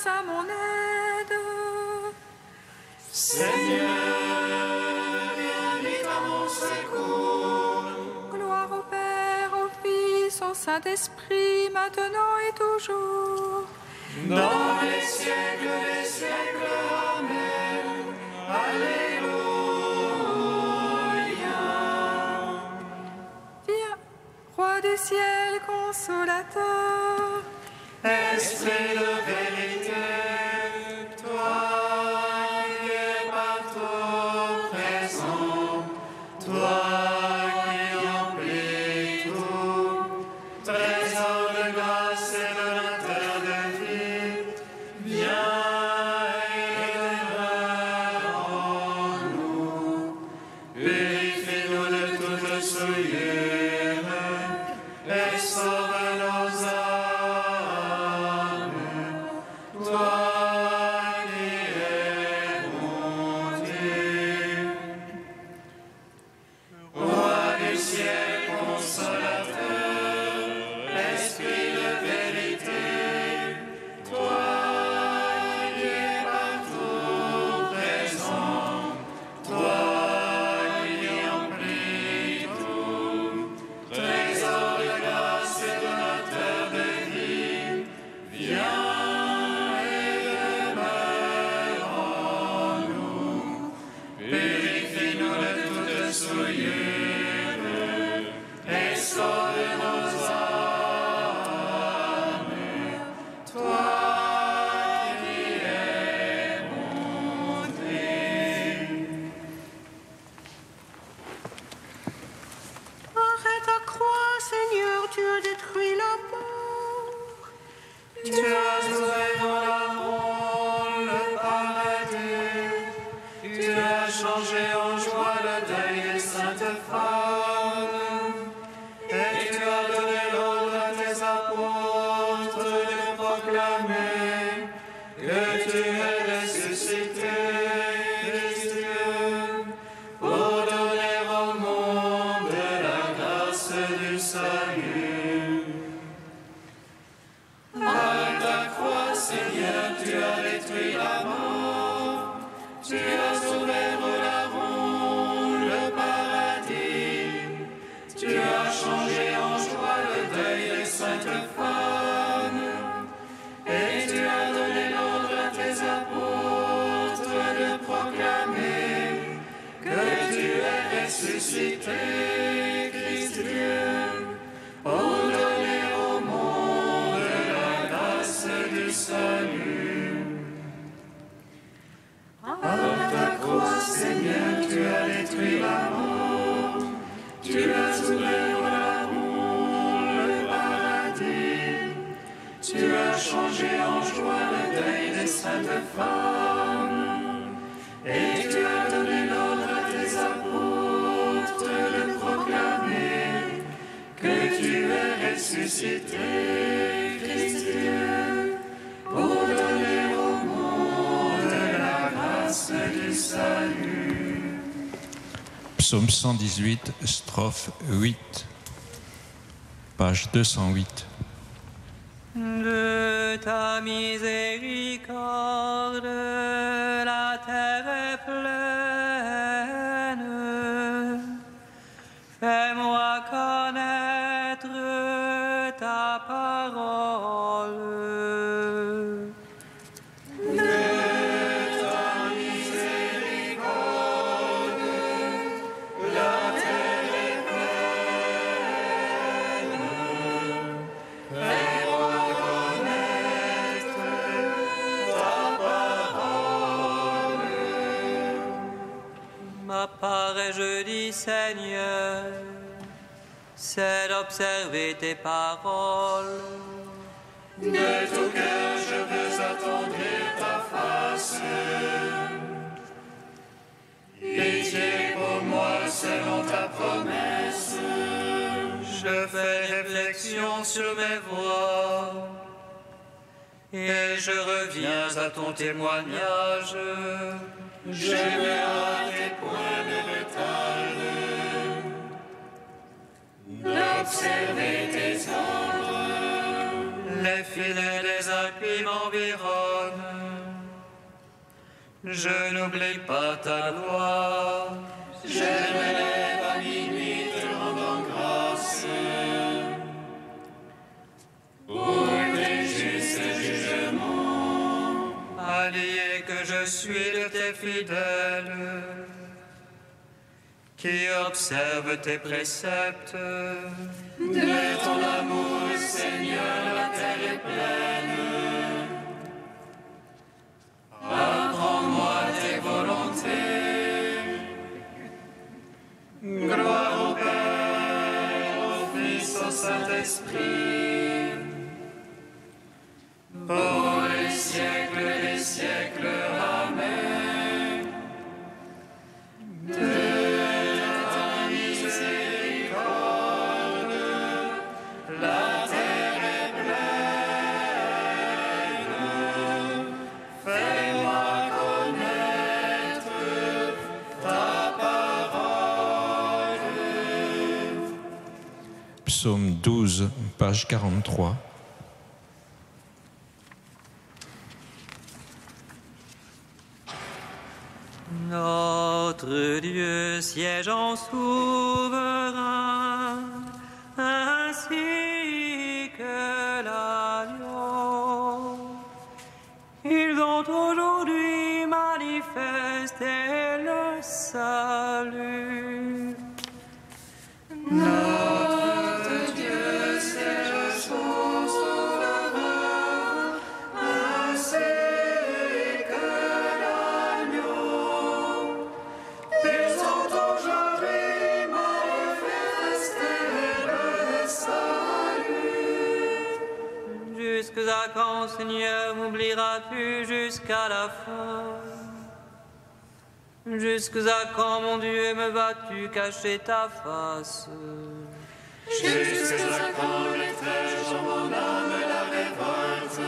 à mon aide. Seigneur, viens vite à mon secours. Gloire au Père, au Fils, au Saint-Esprit, maintenant et toujours. Dans les siècles des siècles, Amen. Alléluia. Viens, Roi du ciel, consolateur. Esprit de vérité, toi qui es partout présent, toi qui emplis tout, trésor de grâce et de l'inter de vie, viens et demeure en nous. Purifie-nous de toute souillure et sauve nos âmes. Toi qui es mon Dieu, Roi du ciel consolateur, Esprit de vérité, toi qui es partout présent, toi qui emplis tout, trésor de grâce et de l'inter de vie, viens et demeure en nous. Purifie-nous de toute souillure et sauve nos âmes. Toi qui es mon Dieu. Arrête ta croix, Seigneur, tu as détruit la mort. Tu as ouvert dans la ronde le paradis. Tu as changé en joie le deuil des saintes femmes. Et tu as donné l'ordre à tes apôtres de proclamer que tu es ressuscité, Christ Dieu, pour donner au monde la grâce du salut. Par ta croix, Seigneur, tu as détruit la mort. Tu as ouvert la ronde le paradis. Tu as changé en joie le deuil des saintes femmes. Et tu as donné l'ordre à tes apôtres de proclamer que tu es ressuscité, Christ Dieu, pour donner au monde la grâce du salut. Par ta croix, Seigneur, tu as détruit la mort. Tu as ouvert la ronde le paradis. Tu as changé en joie le deuil des saintes femmes. Et tu as donné l'ordre à tes apôtres de proclamer que tu es ressuscité, Christ Dieu, pour donner au monde la grâce du salut. Psaume 118, strophe 8, page 208. De ta miséricorde, la terre est pleine. Fais-moi connaître ta parole. Ma part et je dis, Seigneur, c'est d'observer tes paroles. De tout cœur, je veux attendrir ta face. Pitié pour moi selon ta promesse. Je fais réflexion sur mes voies et je reviens à ton témoignage. Je me hâte point de retard d'observer tes ordres. Les filets des impies m'environnent. Je n'oublie pas ta loi. Je me lève à minuit te rendant grâce. Pour tes justes jugements. Allié que je suis de tes fidèles, qui observe tes préceptes. De ton amour, Seigneur, la terre est pleine. Apprends-moi tes volontés. Gloire au Père, au Fils, au Saint-Esprit, pour les siècles des siècles. Amen. La terre est pleine, fais-moi connaître ta parole. Psaume 12, page 43. Notre Dieu siège en souverain, ainsi que l'agneau. Ils ont aujourd'hui manifesté le salut. Notre Dieu siège son souverain, ainsi que l'agneau. Ils ont aujourd'hui manifesté le salut. Jusqu'à quand, Seigneur, m'oublieras-tu jusqu'à la fin? Jusqu'à quand, mon Dieu, me vas-tu cacher ta face? Jusqu'à quand l'étreche en mon âme la révolte?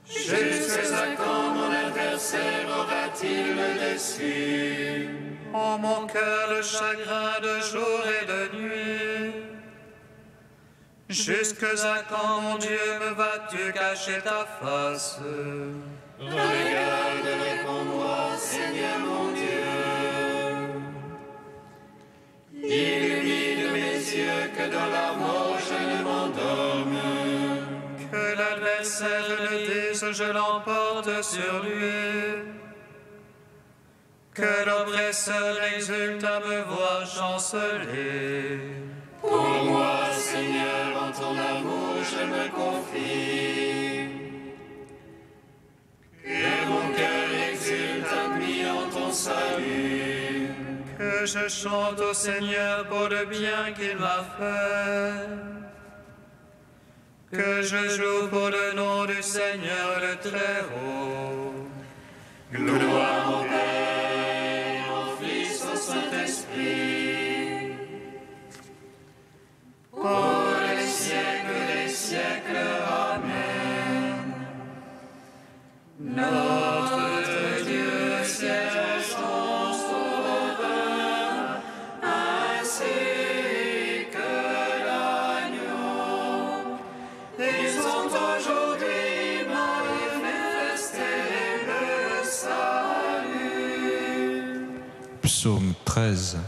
Jusqu'à quand mon adversaire aura-t-il le dessus? En mon cœur le chagrin de jour et de nuit. Jusqu'à quand, mon Dieu, me vas-tu cacher ta face? Regarde, réponds-moi, Seigneur mon Dieu. Illumine mes yeux, que dans la mort je ne m'endorme. Que l'adversaire le dise, je l'emporte sur lui. Que l'oppresseur exulte à me voir chanceler. Pour moi, Seigneur, en ton amour je me confie. Que mon cœur exulte admis en ton salut. Que je chante au Seigneur pour le bien qu'il m'a fait. Que je joue pour le nom du Seigneur le Très-Haut. Gloire au Père, au Fils, au Saint-Esprit, pour les siècles des siècles. Amen. Notre Dieu siège son souverain, ainsi que l'agneau. Ils ont aujourd'hui manifesté le salut. Psaume 13.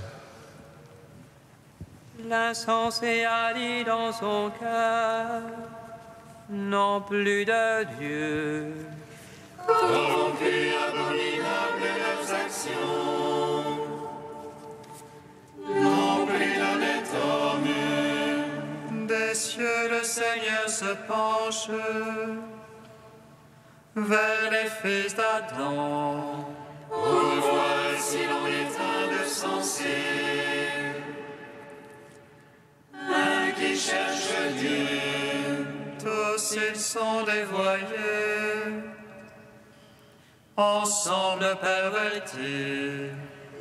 L'insensé a dit dans son cœur, non plus de Dieu. Corrompus, abominables leurs actions, non plus d'honnête homme. Des cieux le Seigneur se penche vers les fils d'Adam. Pour voir si l'on éteint de sensé, un qui cherche Dieu. Tous ils sont dévoyés, ensemble pervertis.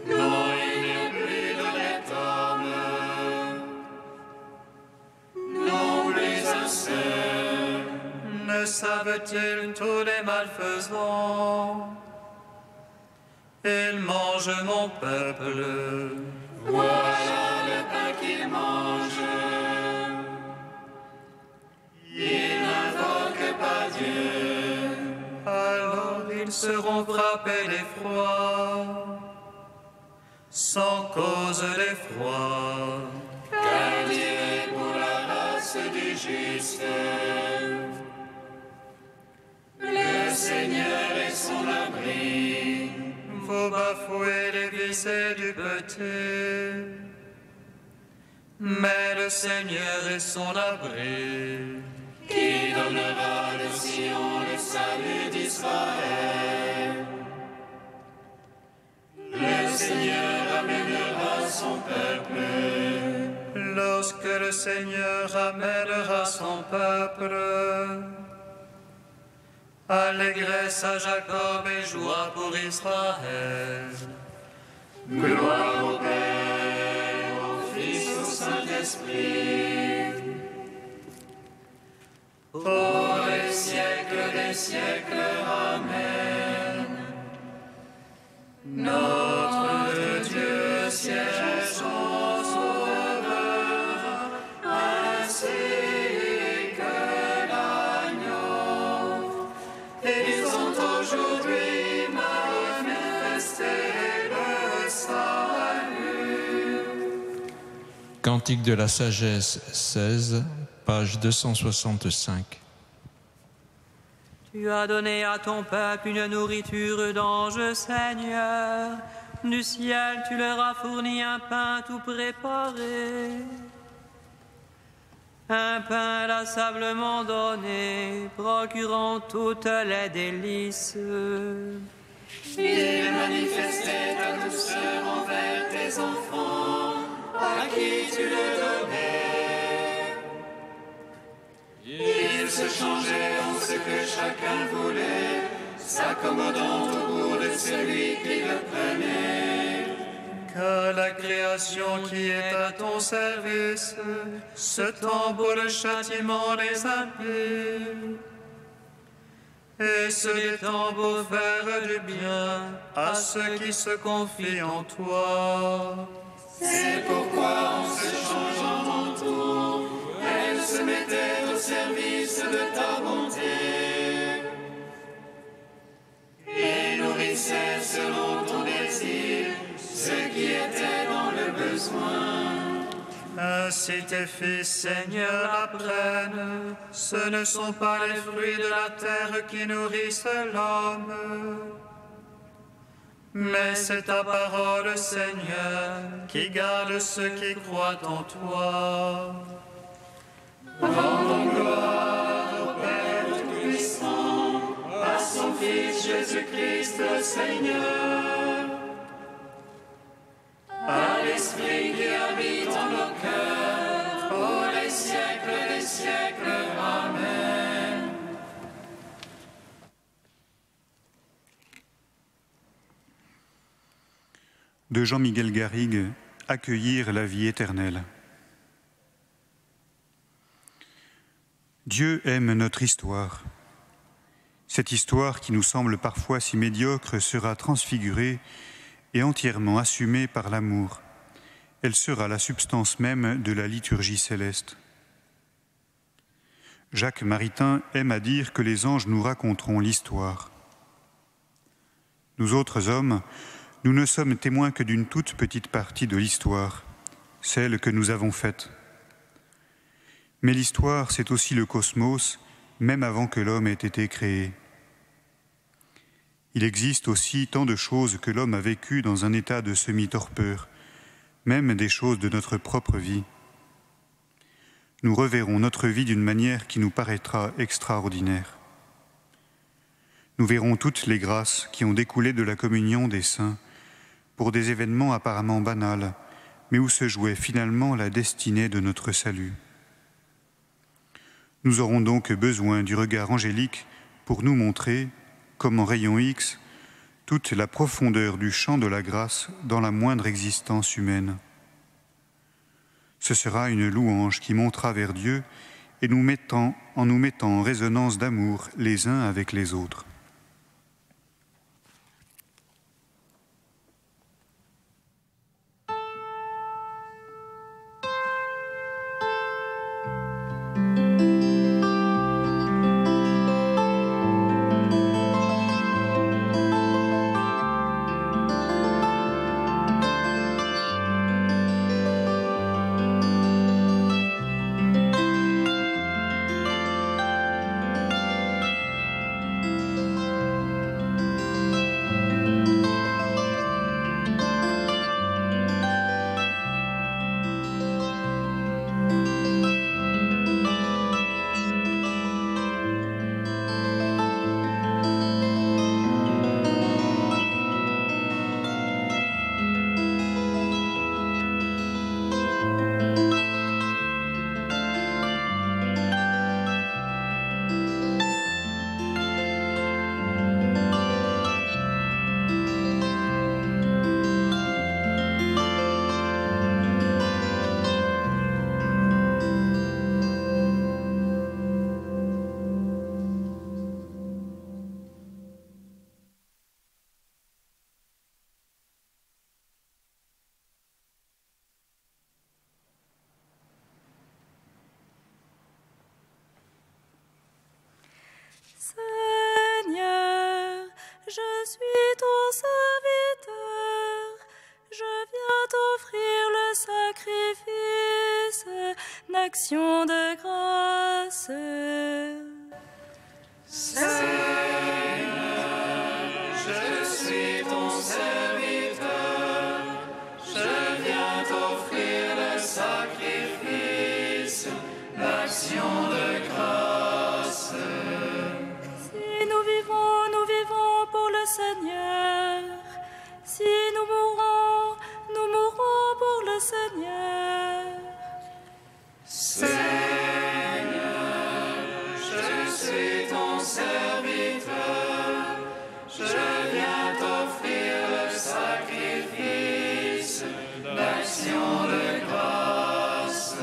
Non, il n'est plus d'honnête homme, non plus un seul. Ne savent-ils tous les malfaisants? Ils mangent mon peuple. Voilà le pain qu'il mange. Il n'invoque pas Dieu. Alors ils seront frappés d'effroi, sans cause d'effroi. Car Dieu est pour la race des justes. Le Seigneur est son abri. Vous bafouez les vices du péché, mais le Seigneur est son abri. Qui donnera de Sion le salut d'Israël. Le Seigneur amènera son peuple. Lorsque le Seigneur amènera son peuple, allégresse à Jacob et joie pour Israël. Gloire au Père, au Fils, au Saint-Esprit. Pour les siècles des siècles, Amen. Notre Dieu siège en sauveur, ainsi que l'agneau. Ils ont aujourd'hui manifesté le salut. Cantique de la sagesse 16, page 265. Tu as donné à ton peuple une nourriture d'ange, Seigneur. Du ciel, tu leur as fourni un pain tout préparé. Un pain inlassablement donné, procurant toutes les délices. Il manifestait ta douceur envers tes enfants, à qui tu le donnais. Il se changeait en ce que chacun voulait, s'accommodant au goût de celui qui le prenait. Que la création qui est à ton service se tend pour le châtiment des impies et se détend pour faire du bien à ceux qui se confient en toi. C'est pourquoi en se changeant en tout, elle se mettait au service de ta bonté et nourrissait selon ton désir ceux qui étaient dans le besoin. Ainsi tes fils, Seigneur, apprennent, ce ne sont pas les fruits de la terre qui nourrissent l'homme, mais c'est ta parole, Seigneur, qui garde ceux qui croient en toi. Rendons gloire au Père Tout-Puissant, à son Fils Jésus-Christ le Seigneur, à l'Esprit qui habite en nos cœurs, pour les siècles des siècles. Amen. De Jean-Miguel Garrigue, Accueillir la vie éternelle. Dieu aime notre histoire. Cette histoire qui nous semble parfois si médiocre sera transfigurée et entièrement assumée par l'amour. Elle sera la substance même de la liturgie céleste. Jacques Maritain aime à dire que les anges nous raconteront l'histoire. Nous autres hommes, nous ne sommes témoins que d'une toute petite partie de l'histoire, celle que nous avons faite. Mais l'histoire, c'est aussi le cosmos, même avant que l'homme ait été créé. Il existe aussi tant de choses que l'homme a vécues dans un état de semi-torpeur, même des choses de notre propre vie. Nous reverrons notre vie d'une manière qui nous paraîtra extraordinaire. Nous verrons toutes les grâces qui ont découlé de la communion des saints, pour des événements apparemment banals, mais où se jouait finalement la destinée de notre salut. Nous aurons donc besoin du regard angélique pour nous montrer, comme en rayon X, toute la profondeur du champ de la grâce dans la moindre existence humaine. Ce sera une louange qui montera vers Dieu et nous mettant en résonance d'amour les uns avec les autres. d'action de grâce. Seigneur, je suis ton serviteur, je viens t'offrir le sacrifice d'action de grâce. Si nous vivons pour le Seigneur. Si nous mourons pour le Seigneur. Seigneur, je suis ton serviteur, je viens t'offrir le sacrifice d'action de grâce.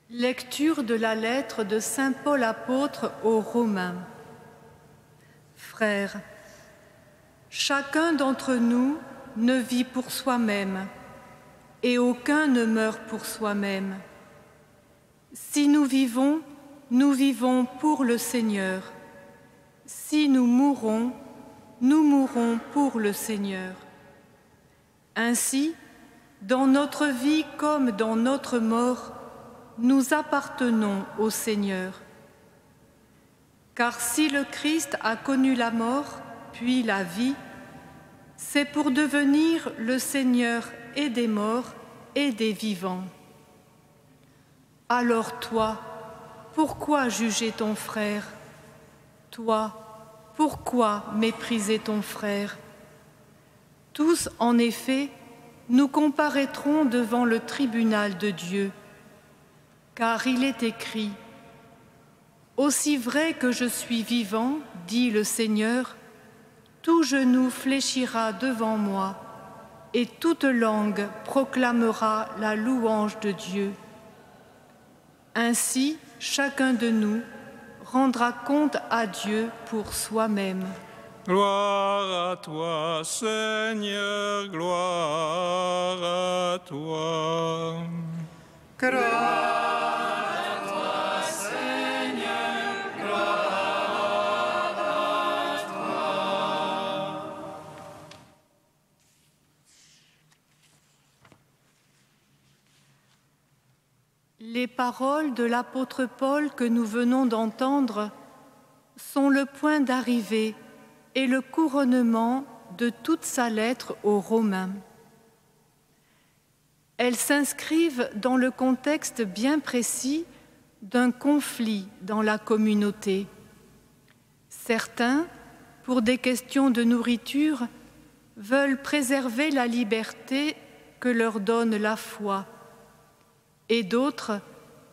Lecture de la lettre de saint Paul apôtre aux Romains. Frères, chacun d'entre nous ne vit pour soi-même, et aucun ne meurt pour soi-même. Si nous vivons pour le Seigneur. Si nous mourons pour le Seigneur. Ainsi, dans notre vie comme dans notre mort, nous appartenons au Seigneur. Car si le Christ a connu la mort, puis la vie, c'est pour devenir le Seigneur et des morts et des vivants. Alors toi, pourquoi juger ton frère? Toi, pourquoi mépriser ton frère? Tous, en effet, nous comparaîtrons devant le tribunal de Dieu. Car il est écrit: aussi vrai que je suis vivant, dit le Seigneur, tout genou fléchira devant moi, et toute langue proclamera la louange de Dieu. Ainsi, chacun de nous rendra compte à Dieu pour soi-même. Gloire à toi, Seigneur, gloire à toi. Les paroles de l'apôtre Paul que nous venons d'entendre sont le point d'arrivée et le couronnement de toute sa lettre aux Romains. Elles s'inscrivent dans le contexte bien précis d'un conflit dans la communauté. Certains, pour des questions de nourriture, veulent préserver la liberté que leur donne la foi, et d'autres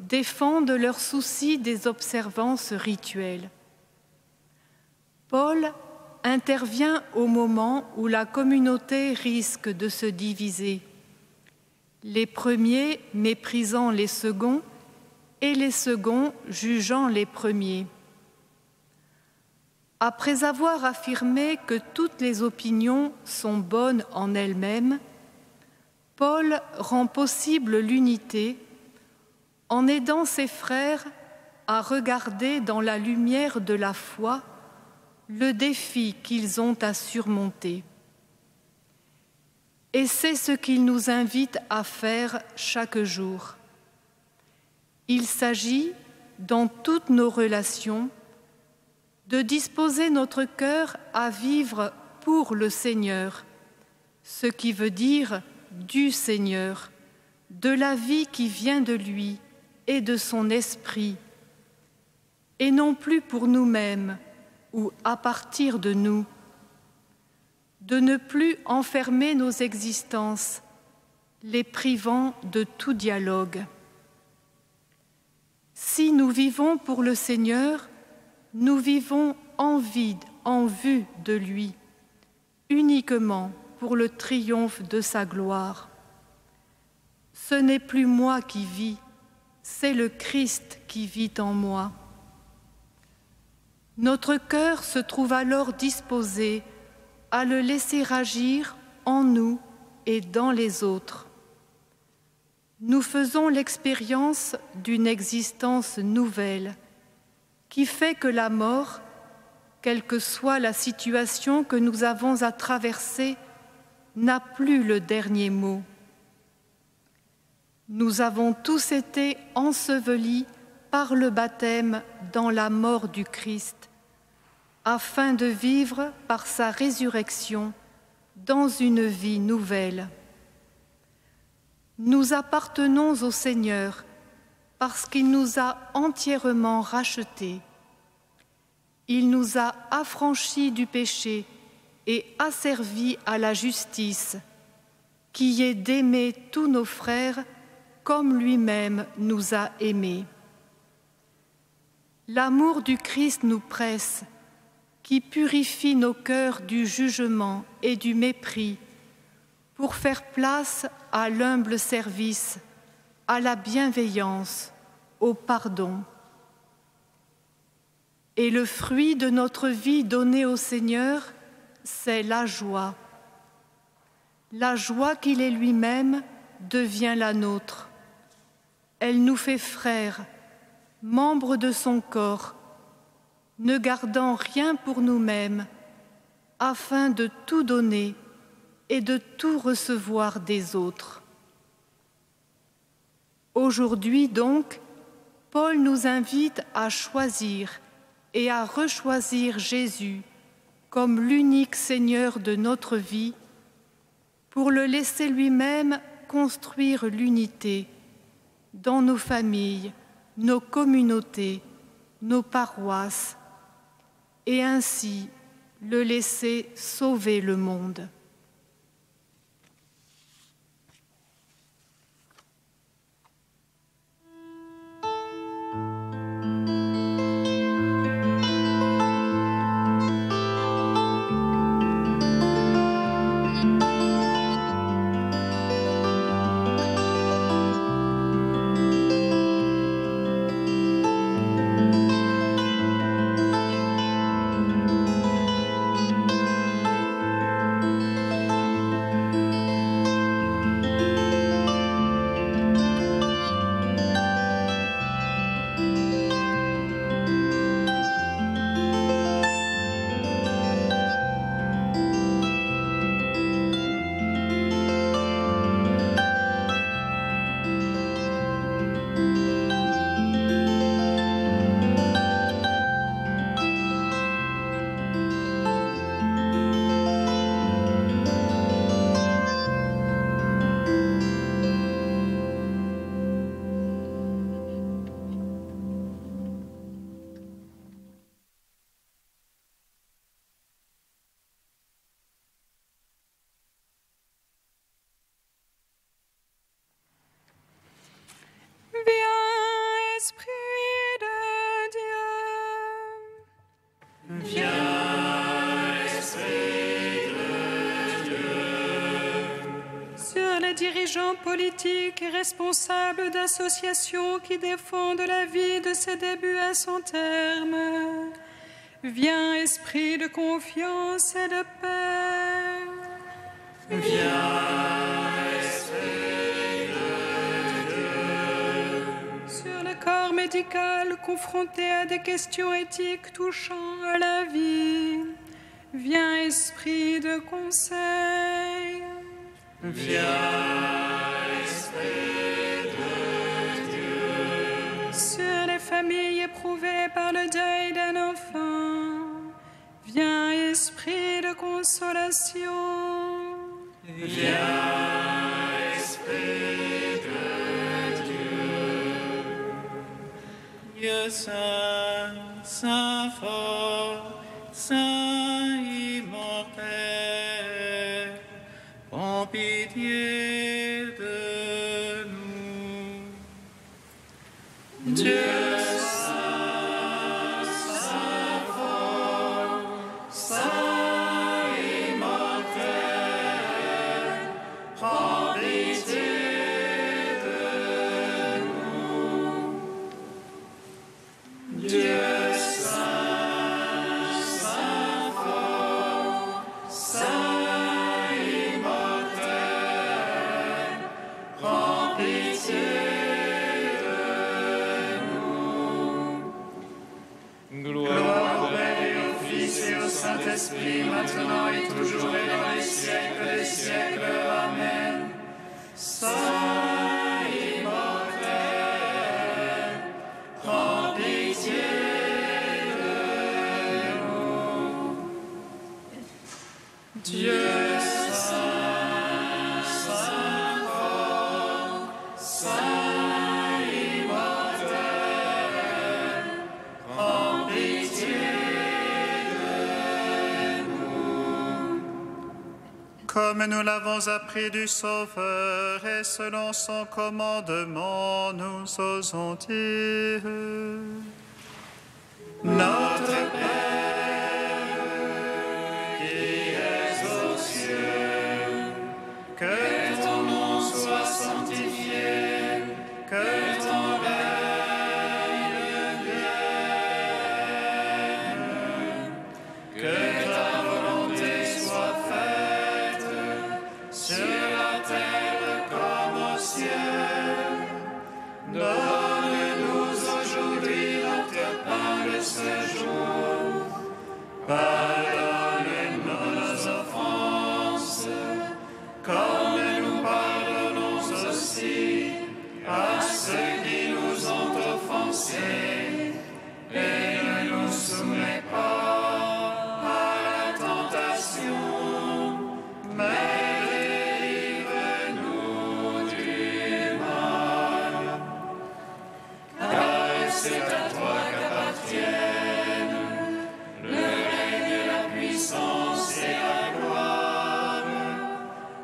défendent leur souci des observances rituelles. Paul intervient au moment où la communauté risque de se diviser, les premiers méprisant les seconds et les seconds jugeant les premiers. Après avoir affirmé que toutes les opinions sont bonnes en elles-mêmes, Paul rend possible l'unité en aidant ses frères à regarder dans la lumière de la foi le défi qu'ils ont à surmonter. Et c'est ce qu'il nous invite à faire chaque jour. Il s'agit, dans toutes nos relations, de disposer notre cœur à vivre pour le Seigneur, ce qui veut dire du Seigneur, de la vie qui vient de lui et de son esprit, et non plus pour nous-mêmes ou à partir de nous, de ne plus enfermer nos existences, les privant de tout dialogue. Si nous vivons pour le Seigneur, nous vivons en vue de lui, uniquement pour le triomphe de sa gloire. Ce n'est plus moi qui vis, c'est le Christ qui vit en moi. Notre cœur se trouve alors disposé à le laisser agir en nous et dans les autres. Nous faisons l'expérience d'une existence nouvelle qui fait que la mort, quelle que soit la situation que nous avons à traverser, n'a plus le dernier mot. Nous avons tous été ensevelis par le baptême dans la mort du Christ, afin de vivre par sa résurrection dans une vie nouvelle. Nous appartenons au Seigneur parce qu'il nous a entièrement rachetés. Il nous a affranchis du péché et asservis à la justice, qui est d'aimer tous nos frères comme lui-même nous a aimés. L'amour du Christ nous presse, qui purifie nos cœurs du jugement et du mépris, pour faire place à l'humble service, à la bienveillance, au pardon. Et le fruit de notre vie donnée au Seigneur, c'est la joie. La joie qu'il est lui-même devient la nôtre. Elle nous fait frères, membres de son corps, ne gardant rien pour nous-mêmes, afin de tout donner et de tout recevoir des autres. Aujourd'hui donc, Paul nous invite à choisir et à rechoisir Jésus comme l'unique Seigneur de notre vie, pour le laisser lui-même construire l'unité dans nos familles, nos communautés, nos paroisses, et ainsi le laisser sauver le monde. Dirigeants politiques et responsables d'associations qui défendent la vie de ses débuts à son terme. Viens, esprit de confiance et de paix. Viens, esprit de Dieu. Sur le corps médical confronté à des questions éthiques touchant à la vie. Viens, esprit de conseil. Viens, Esprit de Dieu. Sur les familles éprouvées par le deuil d'un enfant, viens, Esprit de consolation. Viens, Esprit de Dieu. Dieu saint, saint fort, saint immortel, en pitié de nous. Dieu saint, saint fort, saint immortel, en pitié de nous. Dieu Saint-Esprit, maintenant et toujours et dans les siècles des siècles. Amen. Saint Comme nous l'avons appris du Sauveur et selon son commandement, nous osons dire: Notre Père, qui es aux cieux, que ton nom soit sanctifié, que ton règne vienne, que ta volonté soit faite sur la terre comme au ciel. Donne-nous aujourd'hui notre pain de ce jour. Pardonne-nous nos offenses, comme nous pardonnons aussi à ceux qui nous ont offensés. Et ne nous soumets pas à la tentation, mais délivre-nous du mal. Car c'est à toi qu'appartiennent le règne, la puissance et la gloire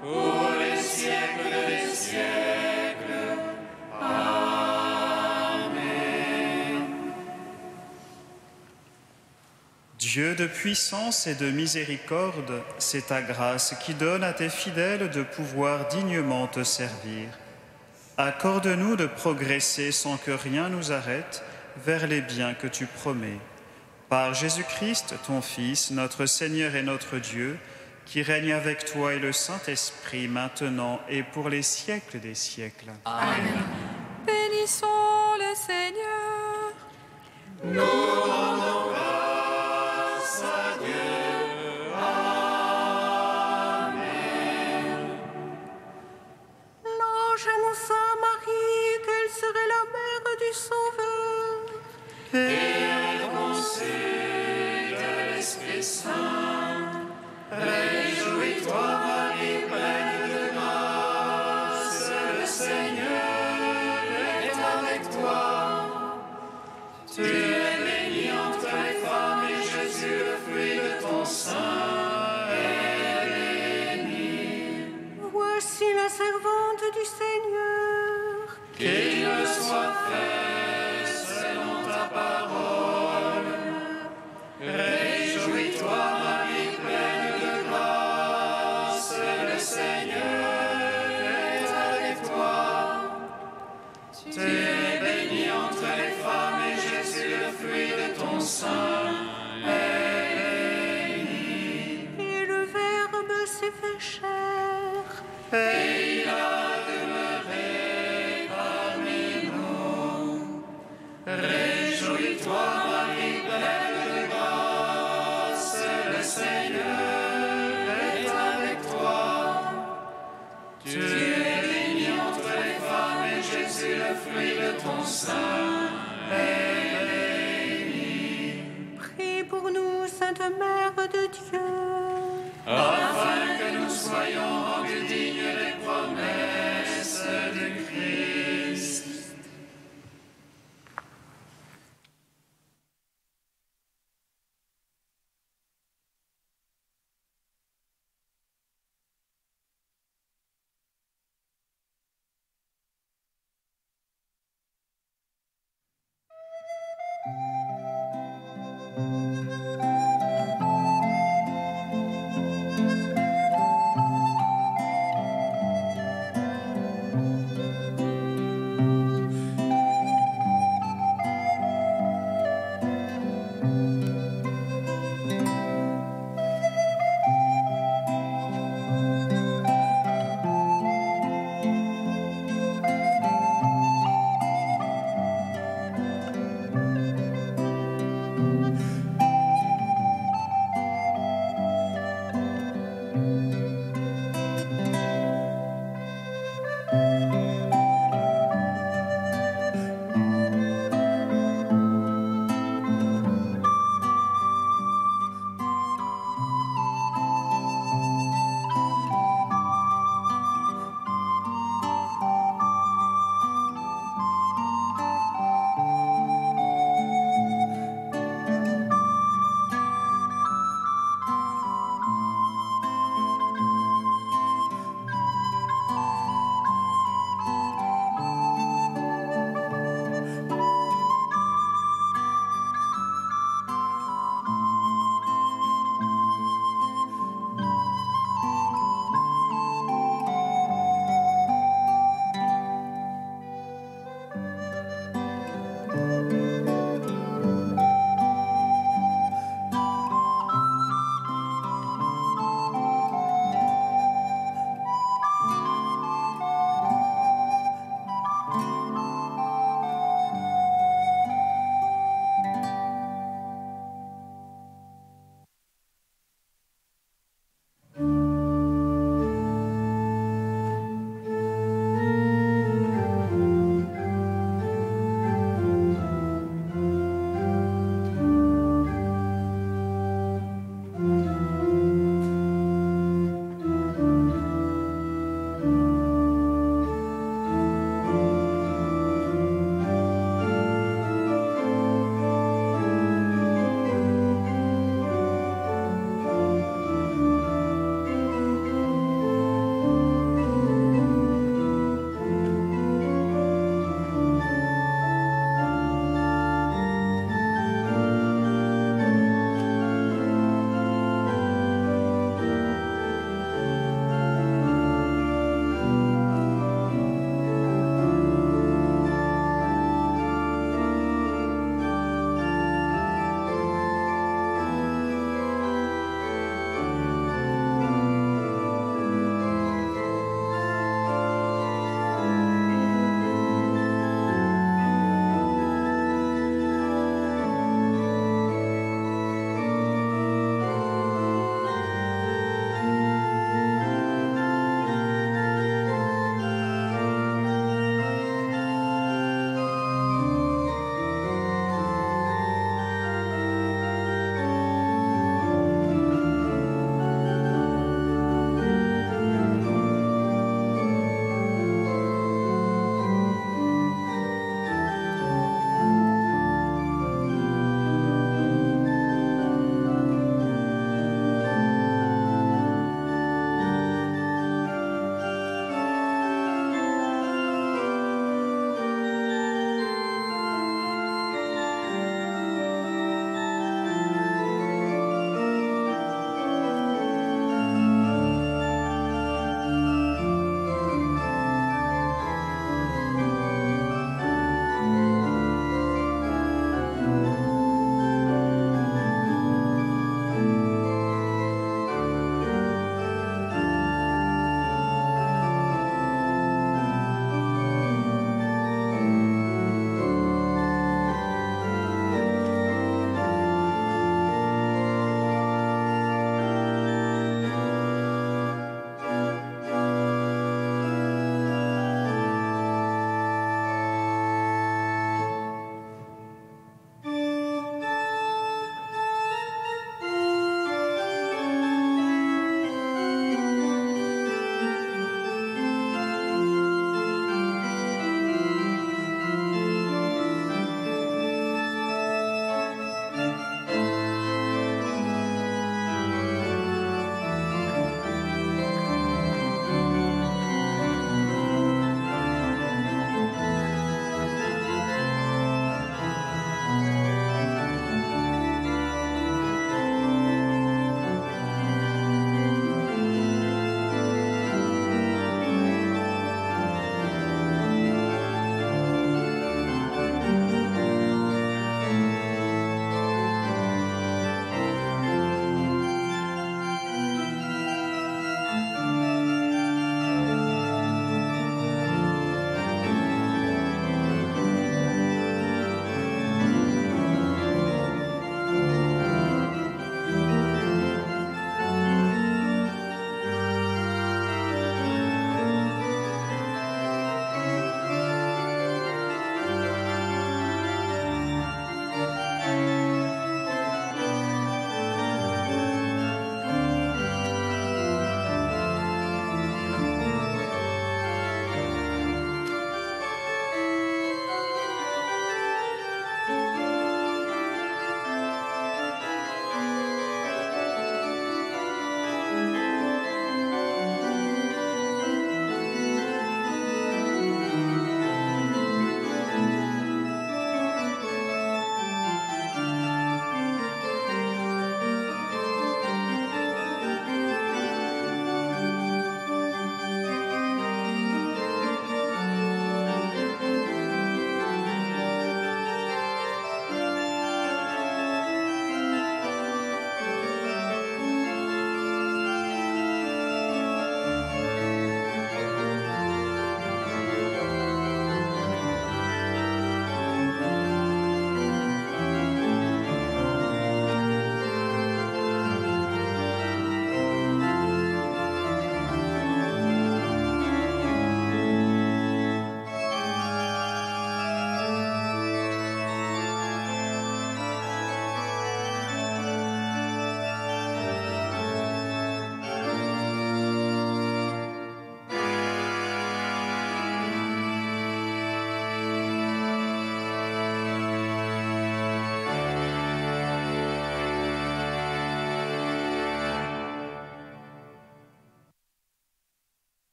pour les siècles des siècles. Amen. Dieu de puissance et de miséricorde, c'est ta grâce qui donne à tes fidèles de pouvoir dignement te servir. Accorde-nous de progresser sans que rien nous arrête vers les biens que tu promets. Par Jésus-Christ, ton Fils, notre Seigneur et notre Dieu, qui règne avec toi et le Saint-Esprit, maintenant et pour les siècles des siècles. Amen. Bénissons le Seigneur. Nous rendons grâce à Dieu. Amen. L'ange annonça à Marie qu'elle serait la mère du Sauveur. Et elle conçut de l'Esprit Saint. Réjouis-toi, Marie, pleine de grâce, le Seigneur est avec toi. Tu es bénie entre les femmes et Jésus, le fruit de ton sein, est béni. Voici la servante du Seigneur. Qu'il me soit fait selon ta parole. Réjouis-toi, Marie, pleine de grâce, le Seigneur est avec toi. Tu es bénie entre les femmes et Jésus, le fruit de ton sein, est béni. Et le Verbe s'est fait chair. Et il a demeuré parmi nous. Réjouis-toi, Marie, pleine de grâce, le Seigneur est avec toi. Tu es bénie entre les femmes et Jésus, le fruit de ton sein, est béni. Prie pour nous, Sainte Mère de Dieu. Afin que nous soyons rendus dignes des promesses du Christ.